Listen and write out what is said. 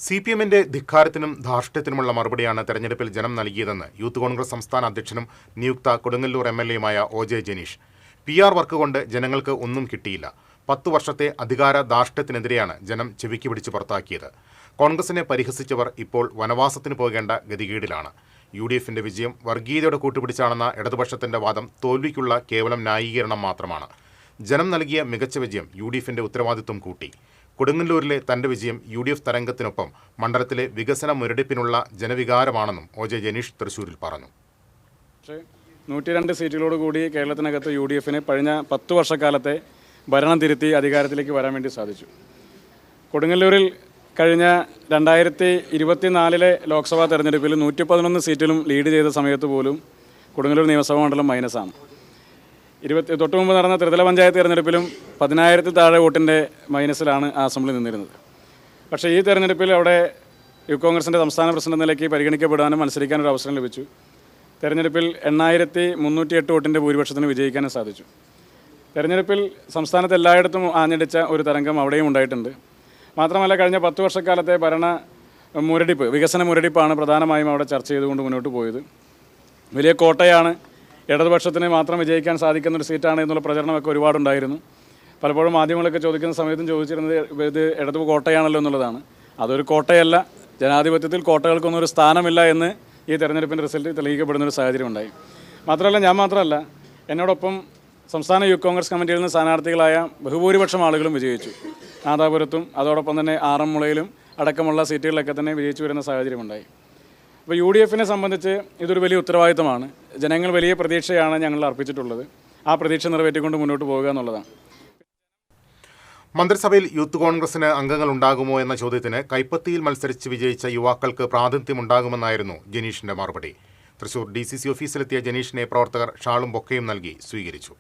CPM-ന്റെ ധിക്കാരത്തിനും ധാർഷ്ട്യത്തിനുമുള്ള മറുപടിയാണ് തെരഞ്ഞെടുപ്പിൽ ജനം നൽകിയതെന്ന് യൂത്ത് കോൺഗ്രസ് സംസ്ഥാന അധ്യക്ഷനും നിയുക്ത കൊടുങ്ങല്ലൂർ MLA-യുമായ OJ ജനീഷ്. PR വർക്ക് കൊണ്ട് ജനങ്ങൾക്ക് ഒന്നും കിട്ടിയില്ല. 10 വർഷത്തെ അധികാര ധാർഷ്ട്യത്തിനെതിരെയാണ് ജനം ചെവിക്ക് പിടിച്ച് പുറത്താക്കിയത്. കോൺഗ്രസിനെ പരിഹസിച്ചവർ ഇപ്പോൾ വനവാസത്തിന് പോകേണ്ട ഗതികേടിലാണ്. UDF-ന്റെ വിജയം വർഗീയതയുടെ കൂട്ടുപിടിച്ചാണെന്ന ഇടതുപക്ഷത്തിന്റെ വാദം തോൽവിക്കുള്ള കേവലം ന്യായീകരണം മാത്രമാണ്. ജനം നൽകിയ മികച്ച വിജയം UDF-ന്റെ ഉത്തരവാദിത്വം കൂട്ടി. കൊടുങ്ങല്ലൂരിലെ തന്റെ വിജയം UDF തരംഗത്തിനൊപ്പം മണ്ഡലത്തിലെ വികസന മുരടിപ്പിനുള്ള ജനവികാരമാണെന്നും OJ ജനീഷ് തൃശൂരിൽ പറഞ്ഞു. 102 സീറ്റുകളോടുകൂടി കേരളത്തിനകത്ത് UDF-ന് കഴിഞ്ഞ 10 വർഷക്കാലത്തെ ഭരണം തിരുത്തി അധികാരത്തിലേക്ക് വരാൻ വേണ്ടി സാധിച്ചു. കൊടുങ്ങല്ലൂരിൽ കഴിഞ്ഞ 2024 ലോക്സഭാ തെരഞ്ഞെടുപ്പിൽ 111 സീറ്റിലും ലീഡ് ചെയ്ത സമയത്ത് പോലും കൊടുങ്ങല്ലൂർ നിയമസഭാ മണ്ഡലം മൈനസാണ്. തൊട്ടു മുമ്പ് നടന്ന ത്രിതല പഞ്ചായത്ത് തെരഞ്ഞെടുപ്പിലും 10,000 താഴെ വോട്ടിൻ്റെ മൈനസിലാണ് ആ അസംബ്ലി നിന്നിരുന്നത്. പക്ഷേ ഈ തെരഞ്ഞെടുപ്പിൽ അവിടെ യൂത്ത് കോൺഗ്രസിൻ്റെ സംസ്ഥാന പ്രസിഡന്റ് നിലയ്ക്ക് പരിഗണിക്കപ്പെടാനും മത്സരിക്കാനൊരു അവസരം ലഭിച്ചു. തെരഞ്ഞെടുപ്പിൽ 8,308 വോട്ടിൻ്റെ ഭൂരിപക്ഷത്തിന് വിജയിക്കാനും സാധിച്ചു. തെരഞ്ഞെടുപ്പിൽ സംസ്ഥാനത്ത് എല്ലായിടത്തും ആഞ്ഞടിച്ച ഒരു തരംഗം അവിടെയും ഉണ്ടായിട്ടുണ്ട്. മാത്രമല്ല കഴിഞ്ഞ 10 വർഷക്കാലത്തെ വികസന മുരടിപ്പാണ് പ്രധാനമായും അവിടെ ചർച്ച ചെയ്തുകൊണ്ട് മുന്നോട്ട് പോയത്. വലിയ കോട്ടയാണ്, ഇടതുപക്ഷത്തിന് മാത്രം വിജയിക്കാൻ സാധിക്കുന്നൊരു സീറ്റാണ് എന്നുള്ള പ്രചരണമൊക്കെ ഒരുപാടുണ്ടായിരുന്നു. പലപ്പോഴും മാധ്യമങ്ങളൊക്കെ ചോദിക്കുന്ന സമയത്തും ചോദിച്ചിരുന്നത് ഇത് ഇടതു കോട്ടയാണല്ലോ എന്നുള്ളതാണ്. അതൊരു കോട്ടയല്ല. ജനാധിപത്യത്തിൽ കോട്ടകൾക്കൊന്നും ഒരു സ്ഥാനമില്ല എന്ന് ഈ തെരഞ്ഞെടുപ്പിൻ്റെ റിസൾട്ട് തെളിയിക്കപ്പെടുന്നൊരു സാഹചര്യം ഉണ്ടായി. ഞാൻ മാത്രമല്ല എന്നോടൊപ്പം സംസ്ഥാന യൂത്ത് കോൺഗ്രസ് കമ്മിറ്റിയിൽ നിന്ന് സ്ഥാനാർത്ഥികളായ ബഹുഭൂരിപക്ഷം ആളുകളും വിജയിച്ചു. നാദാപുരത്തും അതോടൊപ്പം തന്നെ ആറന്മുളയിലും അടക്കമുള്ള സീറ്റുകളിലൊക്കെ തന്നെ വിജയിച്ചു വരുന്ന സാഹചര്യമുണ്ടായി. അപ്പോൾ UDF-നെ സംബന്ധിച്ച് ഇതൊരു വലിയ ഉത്തരവാദിത്തമാണ്. ജനങ്ങൾ വലിയ പ്രതീക്ഷയാണ് ഞങ്ങൾ അർപ്പിച്ചിട്ടുള്ളത്. ആ പ്രതീക്ഷ നിറവേറ്റിക്കൊണ്ട് മുന്നോട്ട് പോകുക എന്നുള്ളതാണ്. മന്ത്രിസഭയിൽ യൂത്ത് കോൺഗ്രസിന് അംഗങ്ങൾ ഉണ്ടാകുമോ എന്ന ചോദ്യത്തിന് കൈപ്പത്തിയിൽ മത്സരിച്ച് വിജയിച്ച യുവാക്കൾക്ക് പ്രാതിനിധ്യമുണ്ടാകുമെന്നായിരുന്നു ജനീഷിന്റെ മറുപടി. തൃശൂർ DCC ഓഫീസിലെത്തിയ ജനീഷിനെ പ്രവർത്തകർ ഷാളും ബൊക്കയും നൽകി സ്വീകരിച്ചു.